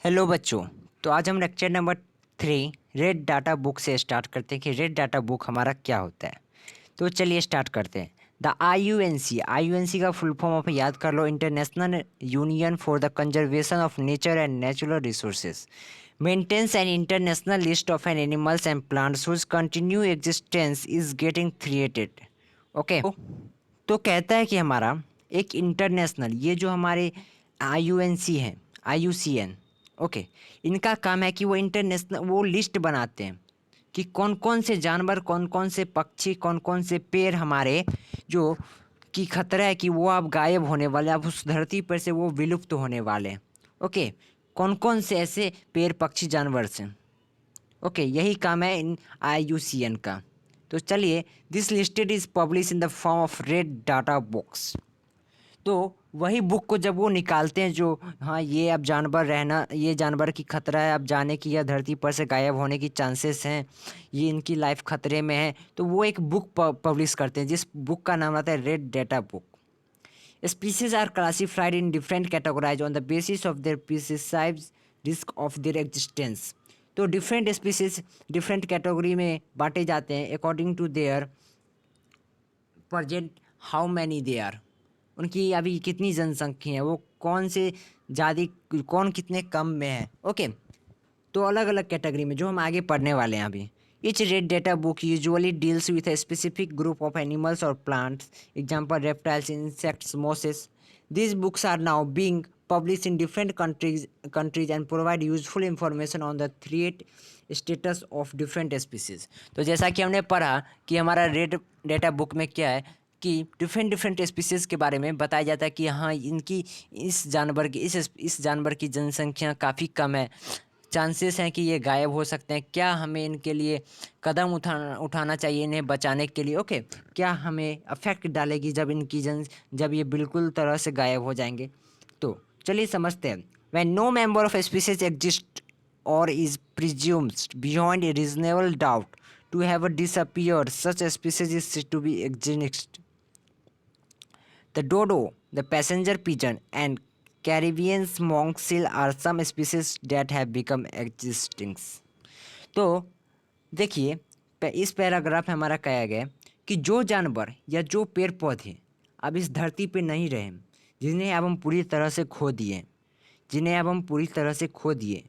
Hello बच्चों। तो आज हम lecture number 3 red data book से स्टार्ट करते हैं कि रेड डाटा बुक हमारा क्या होता है। तो चलिए स्टार्ट करते हैं। The I U N C का फुल फॉर्म आप याद कर लो। International union for the conservation of nature and natural resources maintains an international list of an animals and plants whose continue existence is getting created. Okay, तो कहता है कि हमारा एक इंटरनेशनल, ये जो हमारे आई हैं, IUCN, ओके, इनका काम है कि वो इंटरनेशनल वो लिस्ट बनाते हैं कि कौन कौन से जानवर, कौन कौन से पक्षी, कौन कौन से पेड़ हमारे जो कि खतरा है कि वो अब गायब होने वाले, अब उस धरती पर से वो विलुप्त होने वाले हैं। ओके, कौन कौन से ऐसे पेड़ पक्षी जानवर से, ओके, यही काम है इन IUCN का। तो चलिए, this listed is publish in the form of red data books. तो वही बुक को जब वो निकालते हैं, जो हाँ ये अब जानवर रहना, ये जानवर की खतरा है अब जाने की या धरती पर से गायब होने की चांसेस हैं, ये इनकी लाइफ खतरे में है, तो वो एक बुक पब्लिश करते हैं जिस बुक का नाम आता है red data book. Species are classified in different categorize on the basis of their precise risk of their existence. तो डिफरेंट स्पीसीज डिफरेंट कैटेगरी में बांटे जाते हैं according to their present how many they are, उनकी अभी कितनी जनसंख्या है, वो कौन से ज़्यादा, कौन कितने कम में है। ओके, तो अलग अलग कैटेगरी में जो हम आगे पढ़ने वाले हैं अभी। Each red data book usually deals with a specific group of animals और plants, example reptiles, insects, mosses. These books are now being published in different countries and provide useful information on the threat status of different species। तो जैसा कि हमने पढ़ा कि हमारा red data book में क्या है कि डिफरेंट स्पीसीज़ के बारे में बताया जाता है कि हाँ इनकी इस जानवर की जनसंख्या काफ़ी कम है, चांसेस हैं कि ये गायब हो सकते हैं, क्या हमें इनके लिए कदम उठाना चाहिए इन्हें बचाने के लिए। ओके, क्या हमें अफेक्ट डालेगी जब ये बिल्कुल तरह से गायब हो जाएंगे। तो चलिए समझते हैं। When no member of species exist और is presumed beyond a reasonable doubt to have disappeared, such species is said to be extinct। The dodo, the passenger pigeon, and Caribbean monk seal are some species that have become extinct। तो देखिए, इस paragraph में हमारा कहा गया है कि जो जानवर या जो पेड़ पौधे अब इस धरती पे नहीं रहे, जिन्हें अब हम पूरी तरह से खो दिए,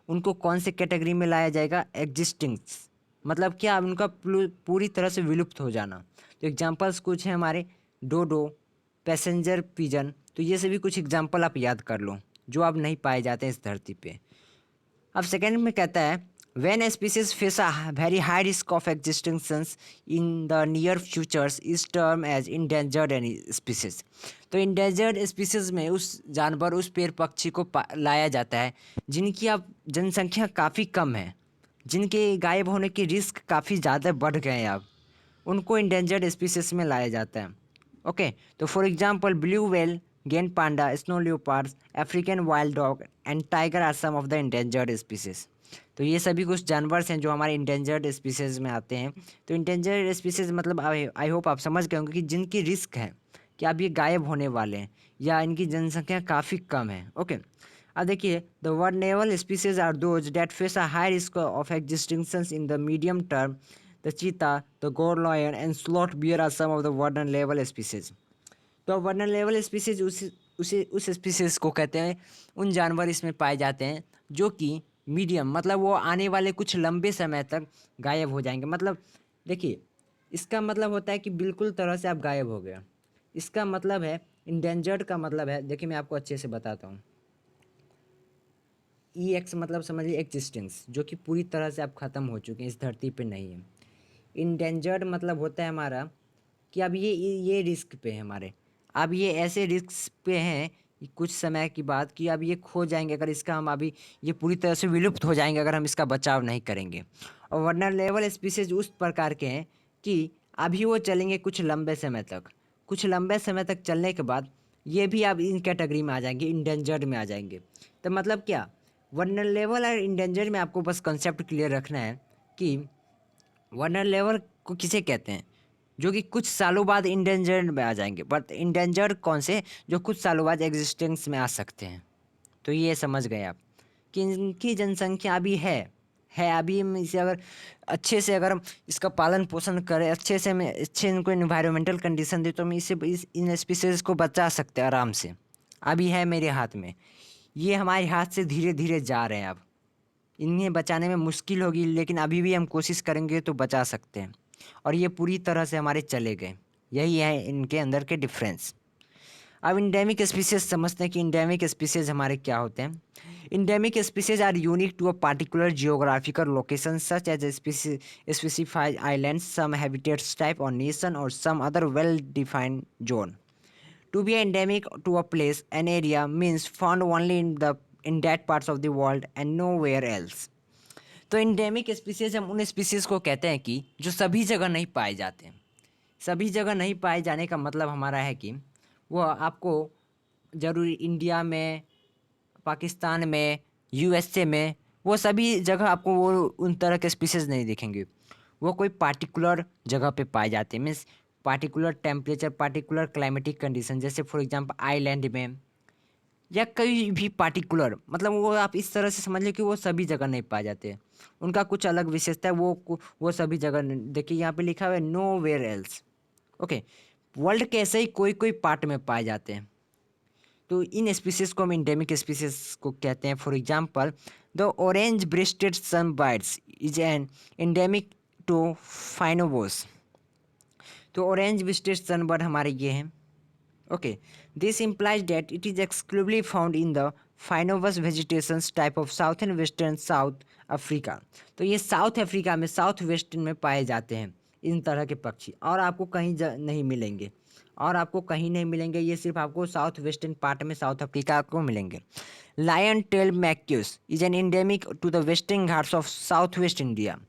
उनको कौन से कैटेगरी में लाया जाएगा? एग्जिस्टिंग्स, मतलब क्या, अब उनका पूरी तरह से विलुप्त हो जाना। तो एग्जांपल्स कुछ हैं हमारे, डोडो, पैसेंजर पिजन। तो ये सभी कुछ एग्जांपल आप याद कर लो जो अब नहीं पाए जाते हैं इस धरती पे। अब सेकेंड में कहता है when a species face a very high risk of extinction in the near futures is termed as endangered species। तो endangered species में उस जानवर, उस पेड़ पक्षी को लाया जाता है जिनकी अब जनसंख्या काफ़ी कम है, जिनके गायब होने की रिस्क काफ़ी ज़्यादा बढ़ गए हैं, अब उनको endangered species में लाया जाता है। ओके, तो for example blue whale, giant panda, snow leopards, African wild dog and tiger are some of the endangered species. तो ये सभी कुछ जानवर हैं जो हमारे इंडेंजर्ड स्पीसीज में आते हैं। तो इंडेंजर्ड स्पीसीज मतलब आई होप आप समझ गए होंगे कि जिनकी रिस्क है कि अब ये गायब होने वाले हैं या इनकी जनसंख्या काफ़ी कम है। ओके, अब देखिए, the vulnerable species are those that face a high risk of extinction in the medium term. The cheetah, the Gir lion and sloth bear are some of the vulnerable species. तो वर्नरेबल स्पीसीज उस species को कहते हैं, उन जानवर इसमें पाए जाते हैं जो कि मीडियम, मतलब वो आने वाले कुछ लंबे समय तक गायब हो जाएंगे। मतलब देखिए, इसका मतलब होता है कि बिल्कुल तरह से आप गायब हो गया। इसका मतलब है इंडेंजर्ड का मतलब है, देखिए मैं आपको अच्छे से बताता हूँ। EX मतलब समझिए एग्जिस्टेंस, जो कि पूरी तरह से आप ख़त्म हो चुके हैं, इस धरती पे नहीं है। इंडेंजर्ड मतलब होता है हमारा कि अब ये रिस्क पे है हमारे, अब ये ऐसे रिस्क पे हैं कि कुछ समय के बाद कि अब ये खो जाएंगे, अगर इसका हम अभी ये पूरी तरह से विलुप्त हो जाएंगे अगर हम इसका बचाव नहीं करेंगे। और वल्नरेबल स्पीसीज उस प्रकार के हैं कि अभी वो चलेंगे कुछ लंबे समय तक, कुछ लंबे समय तक चलने के बाद ये भी अब इन कैटेगरी में आ जाएंगे, इंडेंजर्ड में आ जाएंगे। तो मतलब क्या, वल्नरेबल और इंडेंजर्ड में आपको बस कंसेप्ट क्लियर रखना है कि वल्नरेबल को किसे कहते हैं, जो कि कुछ सालों बाद इंडेंजर्ड में आ जाएंगे, बट इंडेंजर्ड कौन से, जो कुछ सालों बाद एग्जिस्टेंस में आ सकते हैं। तो ये समझ गए आप। कि इनकी जनसंख्या अभी है अभी हम इसे अगर अच्छे से अगर हम इसका पालन पोषण करें, अच्छे से हमें अच्छे इनको इन्वायरमेंटल कंडीशन दे, तो हम इन स्पीसीज को बचा सकते हैं आराम से। अभी है मेरे हाथ में, ये हमारे हाथ से धीरे धीरे जा रहे हैं। अब इन्हें बचाने में मुश्किल होगी, लेकिन अभी भी हम कोशिश करेंगे तो बचा सकते हैं। और ये पूरी तरह से हमारे चले गए, यही है इनके अंदर के डिफरेंस। अब इंडेमिक स्पीसीज समझते हैं कि इंडेमिक स्पीसीज हमारे क्या होते हैं। Endemic species are unique to a particular geographical location such as specified island, some habitats type और नेशन और some other well defined zone. To be endemic to a place, an area means found only in that parts of the world and nowhere else. तो endemic species हम उन species को कहते हैं कि जो सभी जगह नहीं पाए जाते हैं। सभी जगह नहीं पाए जाने का मतलब हमारा है कि वो आपको ज़रूरी इंडिया में, पाकिस्तान में, यूएसए में, वो सभी जगह आपको वो उन तरह के स्पीसीज नहीं दिखेंगे। वो कोई पार्टिकुलर जगह पे पाए जाते हैं, means particular temperature, particular climatic condition, जैसे फॉर एग्जांपल आइलैंड में, या कहीं भी पार्टिकुलर, मतलब वो आप इस तरह से समझ लो कि वो सभी जगह नहीं पाए जाते। उनका कुछ अलग विशेषता है, वो सभी जगह देखिए यहाँ पे लिखा हुआ है nowhere else. Okay, world के ऐसे ही कोई कोई पार्ट में पाए जाते हैं। तो इन स्पीसीज को हम इंडेमिक स्पीसीज को कहते हैं। For example the orange breasted sunbirds is an endemic to fynbos. तो ऑरेंज ब्रेस्टेड सनबर्ड हमारे ये हैं। Okay, this implies that it is exclusively found in the fynbos vegetations type of south and western South Africa. तो ये South Africa में, south western में पाए जाते हैं इन तरह के पक्षी, और आपको कहीं नहीं मिलेंगे, और आपको कहीं नहीं मिलेंगे। ये सिर्फ आपको साउथ वेस्टर्न पार्ट में साउथ अफ्रीका को मिलेंगे। Lion tail macaques is an endemic to the western Ghats of south west India.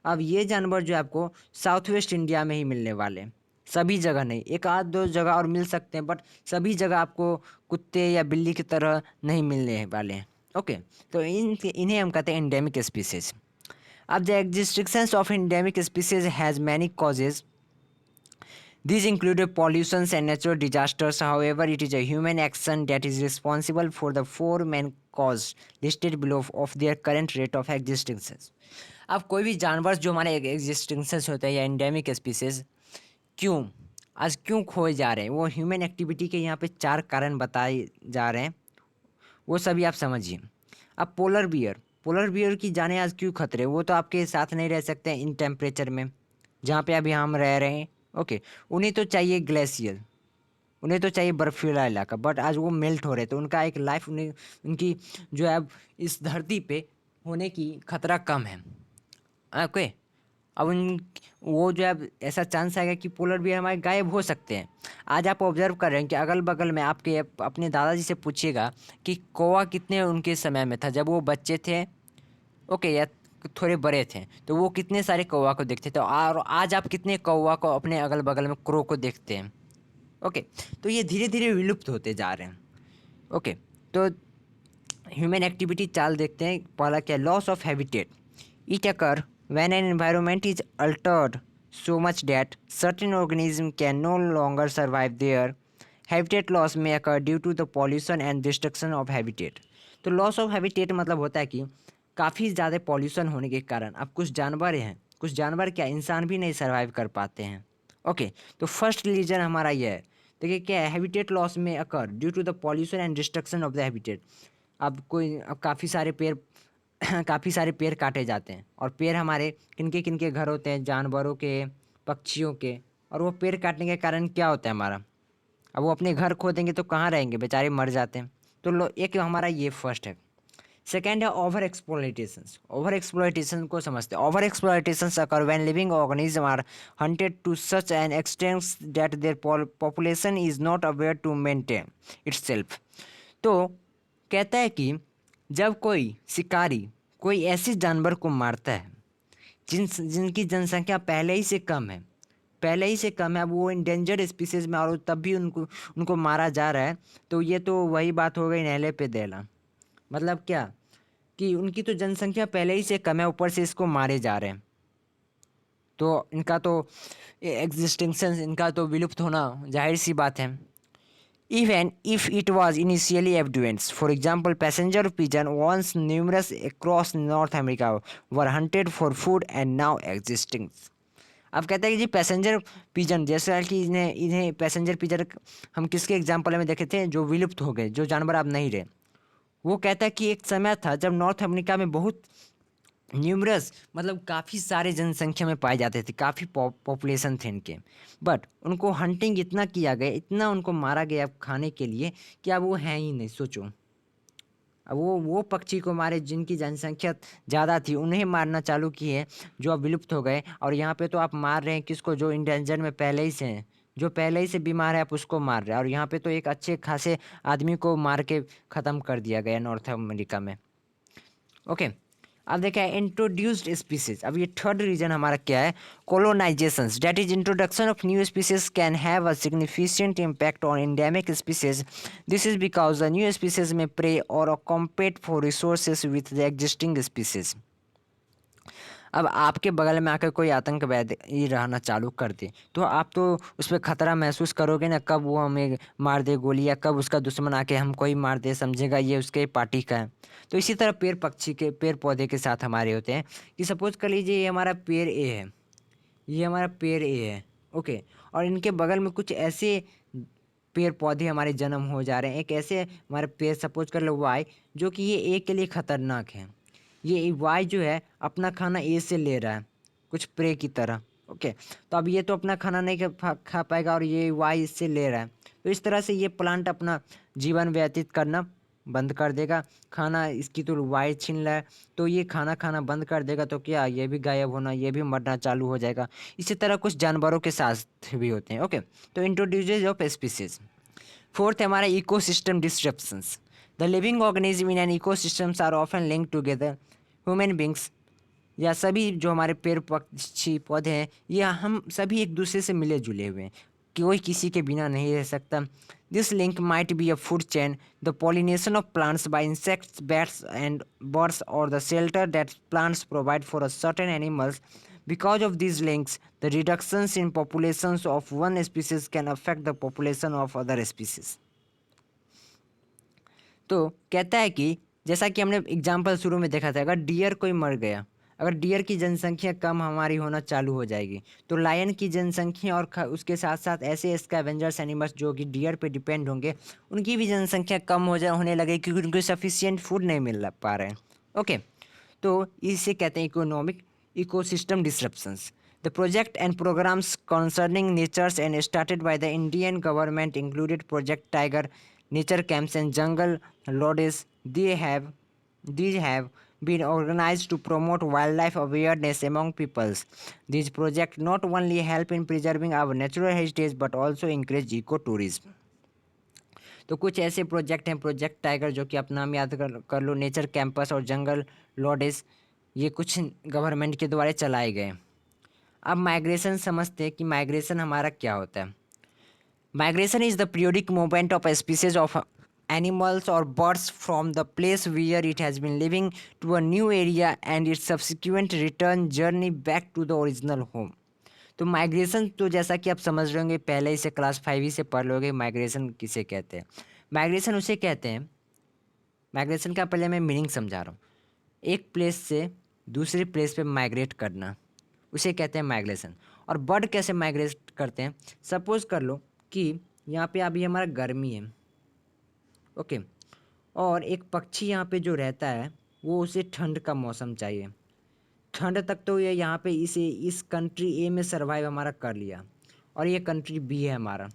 अब ये जानवर जो है आपको साउथ वेस्ट इंडिया में ही मिलने वाले हैं, सभी जगह नहीं। एक आध दो जगह और मिल सकते हैं, बट सभी जगह आपको कुत्ते या बिल्ली की तरह नहीं मिलने वाले हैं। ओके, तो इन्हें हम कहते हैं एंडेमिक स्पीसीज। अब the existence of endemic species has many causes. These include pollutions and natural disasters. However, it is a human action that is responsible for the four main causes listed below of their current rate of existence. अब कोई भी जानवर जो हमारे existences होते हैं या endemic species क्यों आज क्यों खोए जा रहे हैं, वो ह्यूमन एक्टिविटी के यहाँ पे 4 कारण बताए जा रहे हैं, वो सभी आप समझिए। अब पोलर बियर की जाने आज क्यों खतरे, वो तो आपके साथ नहीं रह सकते हैं इन टेम्परेचर में जहाँ पे अभी हम रह रहे हैं। ओके, उन्हें तो चाहिए ग्लेशियर, उन्हें तो चाहिए बर्फीला इलाका, बट आज वो मेल्ट हो रहे, तो उनका एक लाइफ, उन्हें उनकी जो है अब इस धरती पे होने की खतरा कम है। ओके, अब उन वो जो है ऐसा चांस आएगा कि पोलर बियर हमारे गायब हो सकते हैं। आज आप ऑब्जर्व कर रहे हैं कि अगल बगल में आपके अपने दादाजी से पूछिएगा कि कौवा कितने उनके समय में था जब वो बच्चे थे, ओके, या थोड़े बड़े थे, तो वो कितने सारे कौवा को देखते थे, और आज आप कितने कौवा को अपने अगल बगल में क्रो को देखते हैं। ओके, तो ये धीरे धीरे विलुप्त होते जा रहे हैं। ओके, तो ह्यूमन एक्टिविटी चाल देखते हैं। पहला क्या, loss of habitat. It occur when an environment is altered so much that certain organisms can no longer survive there. Habitat loss may occur due to the pollution and destruction of habitat. तो loss of habitat मतलब होता है कि काफ़ी ज़्यादा pollution होने के कारण अब कुछ जानवर हैं, कुछ जानवर क्या इंसान भी नहीं सर्वाइव कर पाते हैं। ओके, तो फर्स्ट रीजन हमारा ये है। देखिए क्या है, हैबिटेट लॉस में occur due to the pollution and destruction of the habitat. अब काफ़ी सारे पेड़ काफ़ी सारे पेड़ काटे जाते हैं, और पेड़ हमारे किनके किनके घर होते हैं, जानवरों के, पक्षियों के, और वो पेड़ काटने के कारण क्या होता है हमारा, अब वो अपने घर खो देंगे तो कहाँ रहेंगे, बेचारे मर जाते हैं। तो एक हमारा ये फर्स्ट है। सेकेंड है ओवर एक्सप्लॉयटेशंस। ओवर एक्सप्लॉयटेशन को समझते हैं। Over exploitations occur when living organism are hunted to such an extent that their population is not aware to maintain itself. तो कहता है कि जब कोई शिकारी कोई ऐसे जानवर को मारता है जिनकी जनसंख्या पहले ही से कम है, अब वो इंडेंजर्ड स्पीसीज में, और तब भी उनको मारा जा रहा है, तो ये तो वही बात हो गई नहले पे दहला। मतलब क्या कि उनकी तो जनसंख्या पहले ही से कम है, ऊपर से इसको मारे जा रहे हैं, तो इनका तो एग्जिस्टेंस, इनका तो विलुप्त होना जाहिर सी बात है। even if it was initially abundant. For example, passenger pigeon, once numerous across North America, were hunted for food and now existing. अब कहता है कि जी पैसेंजर पिजन, जैसा कि इन्हें इन्हें पैसेंजर पिजन हम किसके एग्जाम्पल में देखे थे, जो विलुप्त हो गए, जो जानवर अब नहीं रहे। वो कहता है कि एक समय था जब नॉर्थ अमेरिका में बहुत न्यूमरस, मतलब काफ़ी सारे जनसंख्या में पाए जाते थे, काफ़ी पॉपुलेशन थे इनके, बट उनको हंटिंग इतना किया गया, इतना उनको मारा गया खाने के लिए कि अब वो हैं ही नहीं। सोचो, अब वो पक्षी को मारे जिनकी जनसंख्या ज़्यादा थी, उन्हें मारना चालू किए जो अब विलुप्त हो गए। और यहाँ पे तो आप मार रहे हैं किसको, जो इंडेंजर में पहले ही से हैं, जो पहले ही से बीमार है, आप उसको मार रहे हैं। और यहाँ पे तो एक अच्छे खासे आदमी को मार के ख़त्म कर दिया गया नॉर्थ अमेरिका में। ओके, अब देखा है इंट्रोड्यूस्ड स्पीसीज। अब ये थर्ड रीजन हमारा क्या है, colonisations, that is introduction of new species can have a significant impact on endemic species. This is because the new species may prey और compete for resources with the existing species. अब आपके बगल में आकर कोई आतंकवादी रहना चालू कर दे, तो आप तो उस पर खतरा महसूस करोगे ना, कब वो हमें मार दे गोली, या कब उसका दुश्मन आके हमको ही मार दे, समझेगा ये उसके पार्टी का है। तो इसी तरह पेड़ पक्षी के, पेड़ पौधे के साथ हमारे होते हैं कि सपोज कर लीजिए ये हमारा पेड़ ए है, ये हमारा पेड़ ए है, ओके, और इनके बगल में कुछ ऐसे पेड़ पौधे हमारे जन्म हो जा रहे हैं, एक ऐसे हमारे पेड़ सपोज कर लो वाई, जो कि ये ए के लिए खतरनाक है। ये वाई जो है अपना खाना ए से ले रहा है, कुछ प्रे की तरह, ओके। तो अब ये तो अपना खाना नहीं खा पाएगा, और ये वाई इससे ले रहा है, तो इस तरह से ये प्लांट अपना जीवन व्यतीत करना बंद कर देगा। खाना इसकी तो वाई छीन रहा है, तो ये खाना खाना बंद कर देगा, तो क्या ये भी गायब होना, ये भी मरना चालू हो जाएगा। इसी तरह कुछ जानवरों के साथ भी होते हैं, ओके। तो इंट्रोड्यूसेज ऑफ स्पीसीज। फोर्थ है हमारा ecosystem disruptions. The living organism in an ecosystems are often link together. Human beings या सभी जो हमारे पेड़ पक्षी पौधे हैं, ये हम सभी एक दूसरे से मिले जुले हुए हैं, कोई किसी के बिना नहीं रह सकता। This link might be a food chain, the pollination of plants by insects, bats and birds, और the shelter that plants provide for a certain animals. Because of these links, the reductions in populations of one species can affect the population of other species. तो कहता है कि जैसा कि हमने example शुरू में देखा था, अगर डियर कोई मर गया, अगर डियर की जनसंख्या कम हमारी होना चालू हो जाएगी, तो लायन की जनसंख्या और उसके साथ साथ ऐसे स्कैवेंजर्स एनिमल्स जो कि डियर पे डिपेंड होंगे, उनकी भी जनसंख्या कम होने लगेगी, क्योंकि उनको सफिशियंट फूड नहीं मिल पा रहे हैं, ओके। तो इसे कहते हैं economic ecosystem disruptions. The project and programs concerning natures and started by the Indian government included Project Tiger, nature camps and jungle lodges. These have been organized to promote wildlife awareness among peoples. These projects not only help in preserving our natural heritage but also encourage ecotourism. तो कुछ ऐसे project हैं, project tiger जो कि अपना नाम याद कर लो, नेचर कैंपस और जंगल लॉडेस, ये कुछ गवर्नमेंट के द्वारा चलाए गए। अब माइग्रेशन समझते हैं कि माइग्रेशन हमारा क्या होता है। Migration is the periodic movement of species of animals और birds from the place where it has been living to a new area and its subsequent return journey back to the original home. तो migration तो जैसा कि आप समझ रहे होंगे, पहले ही से क्लास 5 ही से पढ़ लोगे माइग्रेशन किसे कहते हैं। माइग्रेशन उसे कहते हैं, माइग्रेशन का पहले मैं मीनिंग समझा रहा हूँ, एक प्लेस से दूसरे प्लेस पे माइग्रेट करना, उसे कहते हैं माइग्रेशन। और बर्ड कैसे माइग्रेट करते हैं, सपोज कर लो कि यहाँ पे अभी हमारा गर्मी है, ओके, और एक पक्षी यहाँ पे जो रहता है वो उसे ठंड का मौसम चाहिए। ठंड तक तो ये यहाँ पे इस कंट्री ए में सर्वाइव हमारा कर लिया, और ये कंट्री बी है हमारा।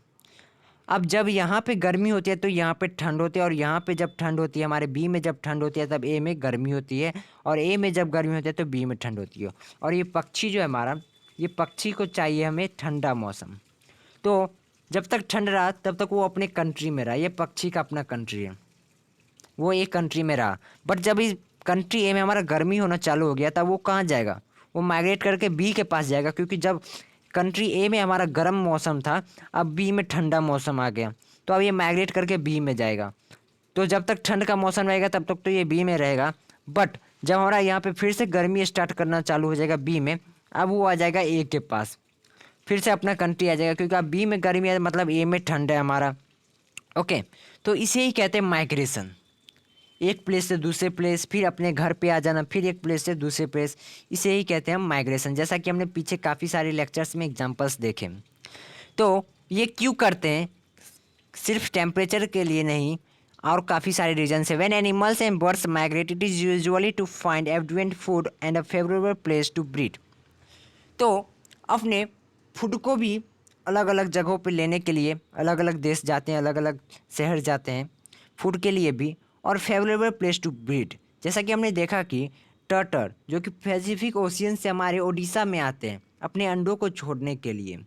अब जब यहाँ पे गर्मी होती है तो यहाँ पे ठंड होती है, और यहाँ पे जब ठंड होती है हमारे बी में, जब ठंड होती है तब ए में गर्मी होती है, और ए में जब गर्मी होती है तो बी में ठंड होती है। और ये पक्षी जो है हमारा, ये पक्षी को चाहिए हमें ठंडा मौसम। तो जब तक ठंड रहा तब तक वो अपने कंट्री में रहा, ये पक्षी का अपना कंट्री है, वो एक कंट्री में रहा। बट जब इस कंट्री ए में हमारा गर्मी होना चालू हो गया तब वो कहाँ जाएगा, वो माइग्रेट करके बी के पास जाएगा, क्योंकि जब कंट्री ए में हमारा गर्म मौसम था, अब बी में ठंडा मौसम आ गया, तो अब ये माइग्रेट करके बी में जाएगा। तो जब तक ठंड का मौसम रहेगा तब तक तो ये बी में रहेगा, बट जब हमारा यहाँ पे फिर से गर्मी स्टार्ट करना चालू हो जाएगा बी में, अब वो आ जाएगा ए के पास, फिर से अपना कंट्री आ जाएगा, क्योंकि अब बी में गर्मी है मतलब ए में ठंड है हमारा, ओके, तो इसे ही कहते हैं माइग्रेशन। एक प्लेस से दूसरे प्लेस, फिर अपने घर पे आ जाना, फिर एक प्लेस से दूसरे प्लेस, इसे ही कहते हैं माइग्रेशन। जैसा कि हमने पीछे काफ़ी सारे लेक्चर्स में एग्जांपल्स देखे। तो ये क्यों करते हैं? सिर्फ टेम्परेचर के लिए नहीं, और काफ़ी सारे रीजन है। When animals and birds migrate it is usually to find abundant food and a favourable place to breed. तो अपने फूड को भी अलग अलग जगहों पे लेने के लिए अलग अलग देश जाते हैं, अलग अलग शहर जाते हैं फूड के लिए भी, और फेवरेबल प्लेस टू ब्रीड। जैसा कि हमने देखा कि टर्टर जो कि पैसिफिक ओशियन से हमारे उड़ीसा में आते हैं अपने अंडों को छोड़ने के लिए।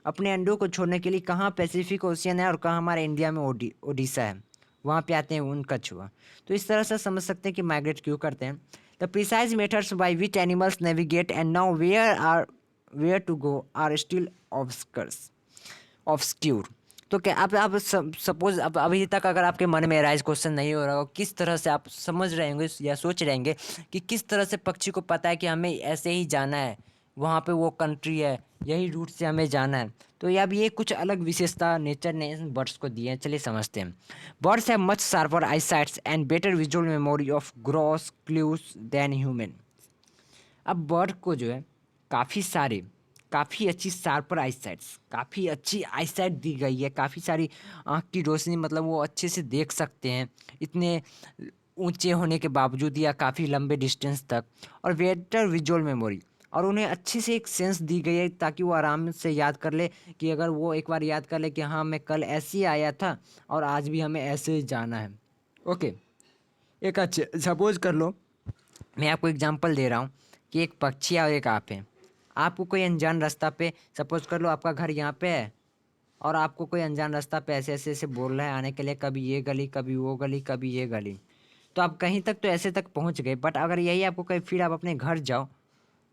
अपने अंडों को छोड़ने के लिए कहाँ पैसिफिक ओशियन है और कहाँ हमारे इंडिया में उड़ीसा है, वहाँ पे आते हैं उन कछुआ। तो इस तरह से समझ सकते हैं कि माइग्रेट क्यों करते हैं। The precise methods by which animals navigate and know where to go are still obscure. तो क्या आप सपोज अब अभी तक अगर आपके मन में राइज क्वेश्चन नहीं हो रहा हो, किस तरह से आप समझ रहे होंगे या सोच रहे होंगे कि किस तरह से पक्षी को पता है कि हमें ऐसे ही जाना है, वहाँ पे वो कंट्री है, यही रूट से हमें जाना है। तो ये अब ये कुछ अलग विशेषता नेचर ने इन बर्ड्स को दी है, चलिए समझते हैं। Birds have much sharper eye sights and better visual memory of gross clues than human. अब बर्ड को जो है काफ़ी अच्छी शार्पर आईसाइट्स, काफ़ी अच्छी आईसाइट दी गई है, काफ़ी सारी आँख की रोशनी, मतलब वो अच्छे से देख सकते हैं इतने ऊंचे होने के बावजूद या काफ़ी लंबे डिस्टेंस तक, और बेटर विजुअल मेमोरी, और उन्हें अच्छी से एक सेंस दी गई है ताकि वो आराम से याद कर ले कि अगर वो एक बार याद कर ले कि हाँ मैं कल ऐसे ही आया था और आज भी हमें ऐसे ही जाना है। ओके, एक अच्छे सपोज कर लो, मैं आपको एग्जांपल दे रहा हूँ कि एक पक्षी है और एक आप हैं। आपको कोई अनजान रास्ता पे, सपोज कर लो आपका घर यहाँ पे है, और आपको कोई अनजान रास्ता पे ऐसे ऐसे ऐसे बोल रहा है आने के लिए, कभी ये गली कभी वो गली कभी ये गली। तो आप कहीं तक तो ऐसे तक पहुँच गए, बट अगर यही आपको कहीं फिर आप अपने घर जाओ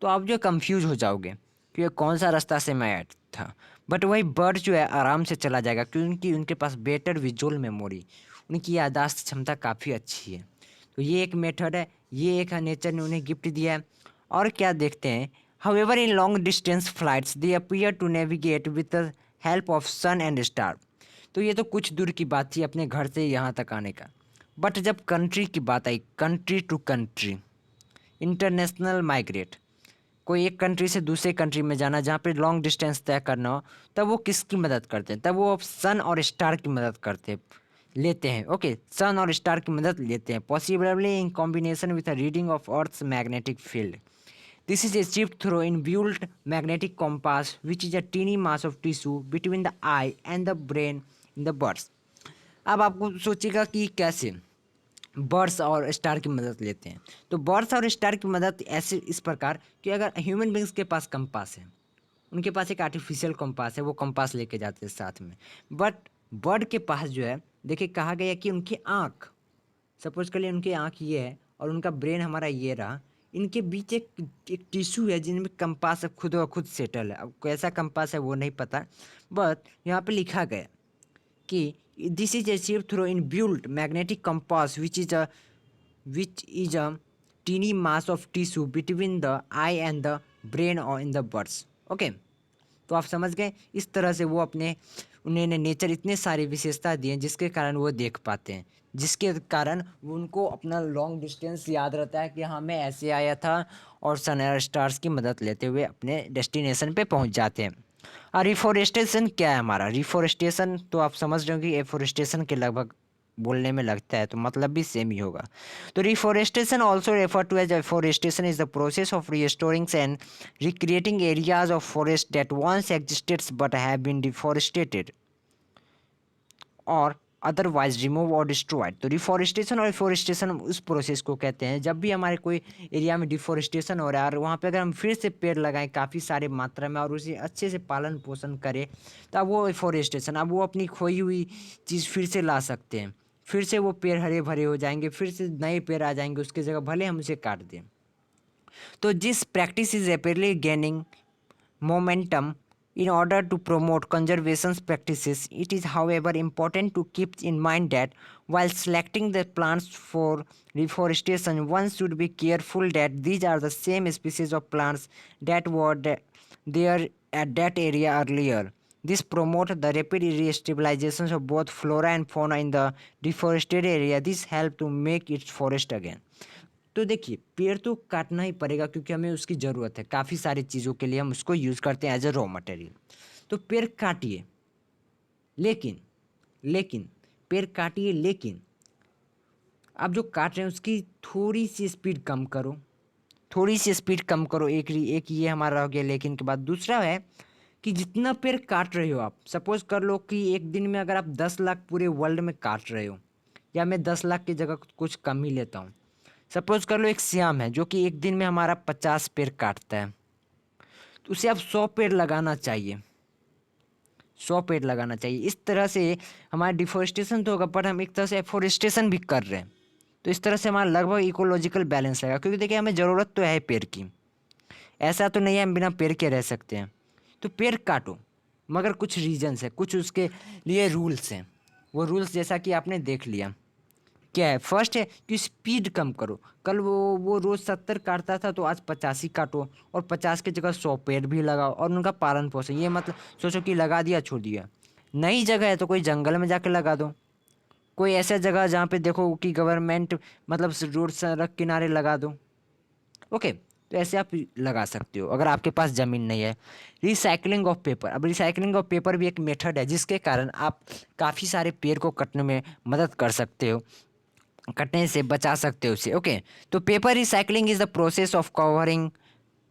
तो आप जो कंफ्यूज हो जाओगे कि ये कौन सा रास्ता से मैं आया था। बट वही बर्ड जो है आराम से चला जाएगा क्योंकि उनके पास बेटर विजुअल मेमोरी, उनकी याददाश्त क्षमता काफ़ी अच्छी है। तो ये एक मेथड है, ये एक नेचर ने उन्हें गिफ्ट दिया है। और क्या देखते हैं, however in long distance flights they appear to navigate with the help of sun and star. तो ये तो कुछ दूर की बात थी अपने घर से यहाँ तक आने का। बट जब कंट्री की बात आई, country to country, international migrate, कोई एक कंट्री से दूसरे कंट्री में जाना जहाँ पे लॉन्ग डिस्टेंस तय करना हो, तब वो किसकी मदद करते हैं? तब वो सन और स्टार की मदद लेते हैं। ओके, सन और स्टार की मदद लेते हैं, possibly in combination with a reading of earth's magnetic field. This is achieved through inbuilt magnetic compass which is a teeny mass of tissue between the eye and the brain in the birds। अब आपको सोचेगा कि कैसे birds और star की मदद लेते हैं। तो बर्ड्स और स्टार की मदद ऐसे इस प्रकार कि अगर ह्यूमन बींग्स के पास कंपास है, उनके पास एक आर्टिफिशियल कंपास है, वो कंपास लेके जाते हैं साथ में। बट बर्ड के पास जो है, देखिए कहा गया कि उनकी आँख, सपोज कर लिए उनकी आँख ये है और उनका ब्रेन हमारा ये रहा, इनके बीच एक टिश्यू है जिनमें कंपास खुद ब खुद सेटल है। अब कैसा कंपास है वो नहीं पता, बट यहाँ पे लिखा गया कि this is achieved through inbuilt magnetic compass which is a teeny mass of tissue between the eye and the brain or in the birds। Okay, तो आप समझ गए, इस तरह से वो अपने उन्होंने नेचर इतने सारी विशेषता दी हैं जिसके कारण वो देख पाते हैं, जिसके कारण वो उनको अपना लॉन्ग डिस्टेंस याद रहता है कि हाँ मैं ऐसे आया था, और सन और स्टार्स की मदद लेते हुए अपने डेस्टिनेशन पे पहुंच जाते हैं। और रिफॉरेस्टेशन क्या है हमारा? रिफॉरेस्टेशन तो आप समझ रहे हो कि एफोरेस्टेशन के लगभग बोलने में लगता है, तो मतलब भी सेम ही होगा। तो reforestation also refer to as afforestation is the process of restoring and recreating areas of forest that once existed but have been deforested और अदरवाइज रिमूव और डिस्ट्रॉयड। तो रिफॉरेस्टेशन और एफोरेस्टेशन उस प्रोसेस को कहते हैं जब भी हमारे कोई एरिया में डिफॉरेस्टेशन हो रहा है और वहाँ पे अगर हम फिर से पेड़ लगाएं काफ़ी सारे मात्रा में और उसे अच्छे से पालन पोषण करें, तब वो एफोरेस्टेशन, अब वो अपनी खोई हुई चीज़ फिर से ला सकते हैं, फिर से वो पेड़ हरे भरे हो जाएंगे, फिर से नए पेड़ आ जाएंगे उसकी जगह, भले हम उसे काट दें। तो this practice is rapidly gaining momentum in order to promote conservation practices. It is, however, important to keep in mind that while selecting the plants for reforestation, one should be careful that these are the same species of plants that were there at that area earlier. This promote the rapid restabilization of both flora and fauna in the deforested area. This help to make it forest again. तो देखिए पेड़ तो काटना ही पड़ेगा क्योंकि हमें उसकी ज़रूरत है, काफ़ी सारी चीज़ों के लिए हम उसको यूज़ करते हैं एज ए रॉ मटेरियल। तो पेड़ काटिए, लेकिन लेकिन पेड़ काटिए, लेकिन आप जो काट रहे हैं उसकी थोड़ी सी स्पीड कम करो, थोड़ी सी स्पीड कम करो। एक ये हमारा हो गया लेकिन के बाद। दूसरा है कि जितना पेड़ काट रहे हो आप, सपोज कर लो कि एक दिन में अगर आप 10 लाख पूरे वर्ल्ड में काट रहे हो, या मैं 10 लाख की जगह कुछ कम ही लेता हूँ। सपोज कर लो एक श्याम है जो कि एक दिन में हमारा 50 पेड़ काटता है, तो उसे आप 100 पेड़ लगाना चाहिए, 100 पेड़ लगाना चाहिए। इस तरह से हमारा डिफोरेस्टेशन तो होगा, पर हम एक तरह से एफोरेस्टेशन भी कर रहे हैं। तो इस तरह से हमारा लगभग इकोलॉजिकल बैलेंस रहेगा, क्योंकि देखिए हमें ज़रूरत तो है पेड़ की, ऐसा तो नहीं है हम बिना पेड़ के रह सकते हैं। तो पेड़ काटो, मगर कुछ रीजन्स है, कुछ उसके लिए रूल्स हैं। वो रूल्स जैसा कि आपने देख लिया क्या है। फर्स्ट है कि स्पीड कम करो। कल वो रोज़ 70 काटता था, तो आज 85 काटो, और 50 की जगह 100 पेड़ भी लगाओ और उनका पालन पोषण। ये मतलब सोचो कि लगा दिया छोड़ दिया। नई जगह है तो कोई जंगल में जाके लगा दो, कोई ऐसा जगह जहाँ पे देखो कि गवर्नमेंट मतलब रोड सड़क किनारे लगा दो। ओके, तो ऐसे आप लगा सकते हो अगर आपके पास ज़मीन नहीं है। Recycling of paper. अब रिसाइकलिंग ऑफ पेपर भी एक मेथड है जिसके कारण आप काफ़ी सारे पेड़ को कटने में मदद कर सकते हो, कटने से बचा सकते हो उसे। ओके, तो paper recycling is the process of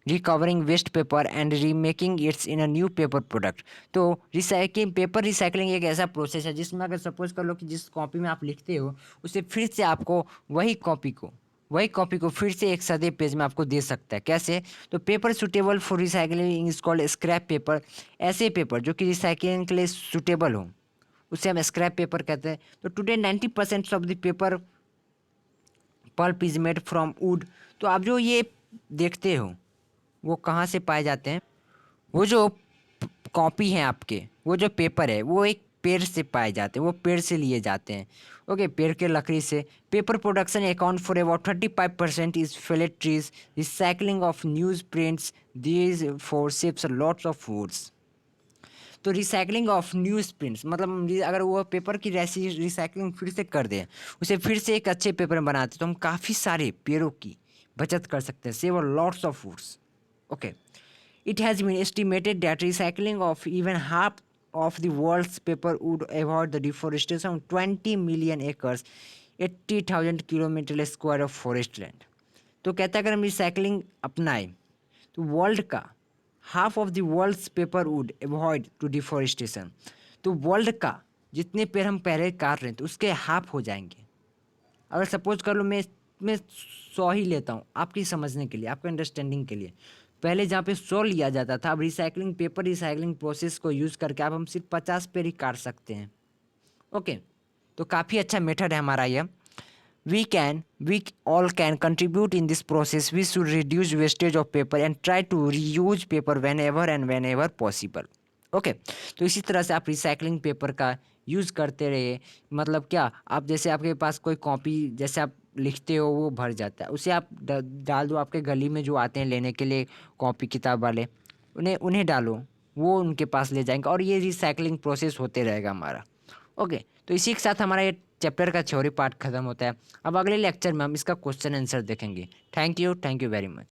recovering waste paper and remaking its in a new paper product. तो पेपर रिसाइकलिंग एक ऐसा प्रोसेस है जिसमें अगर सपोज कर लो कि जिस कॉपी में आप लिखते हो उसे फिर से आपको वही कॉपी को फिर से एक सदे पेज में आपको दे सकता है। कैसे? तो paper suitable for recycling is called scrap paper. ऐसे पेपर जो कि रिसाइकलिंग के लिए सुटेबल हो उसे हम स्क्रैप पेपर कहते हैं। तो today 90% of the paper pulp is made from would. तो आप जो ये देखते हो वो कहाँ से पाए जाते हैं? वो जो कॉपी हैं आपके, वो जो पेपर है वो एक पेड़ से पाए जाते हैं, वो पेड़ से लिए जाते हैं। ओके, पेड़ के लकड़ी से। Paper production account for about 35% is felled trees. Recycling of news prints these for ships lots of woods. तो रिसाइकलिंग ऑफ न्यूज प्रिंट्स मतलब अगर वो पेपर की रिसाइकलिंग फिर से कर दें, उसे फिर से एक अच्छे पेपर में बनाते तो हम काफ़ी सारे पेड़ों की बचत कर सकते हैं, save lots of woods. Okay, it has been estimated that recycling of even half of the world's paper would avoid the deforestation of 20 million acres, 80,000 kilometre square of forest land. तो कहता है अगर हम रिसाइकलिंग अपनाएं तो world का half of the world's paper would avoid to deforestation. तो world का जितने पेड़ हम पहले काट रहे हैं तो उसके हाफ हो जाएंगे। अगर सपोज कर लो मैं 100 ही लेता हूँ आपकी समझने के लिए, आपके अंडरस्टैंडिंग के लिए। पहले जहाँ पे 100 लिया जाता था, अब पेपर रिसाइकलिंग प्रोसेस को यूज़ करके अब हम सिर्फ 50 पेड़ ही काट सकते हैं। ओके, तो काफ़ी अच्छा मेथड है हमारा यह। we all can contribute in this process. We should reduce wastage of paper and try to reuse paper whenever possible. Okay, तो इसी तरह से आप रिसाइकलिंग पेपर का यूज़ करते रहिए। मतलब क्या, आप जैसे आपके पास कोई कॉपी जैसे आप लिखते हो वो भर जाता है, उसे आप डाल दो आपके गली में जो आते हैं लेने के लिए कॉपी किताब वाले, उन्हें डालो, वो उनके पास ले जाएंगे और ये रिसाइकलिंग प्रोसेस होते रहेगा हमारा। ओके, तो इसी के साथ हमारा ये चैप्टर का थ्योरी पार्ट खत्म होता है। अब अगले लेक्चर में हम इसका क्वेश्चन आंसर देखेंगे। Thank you very much.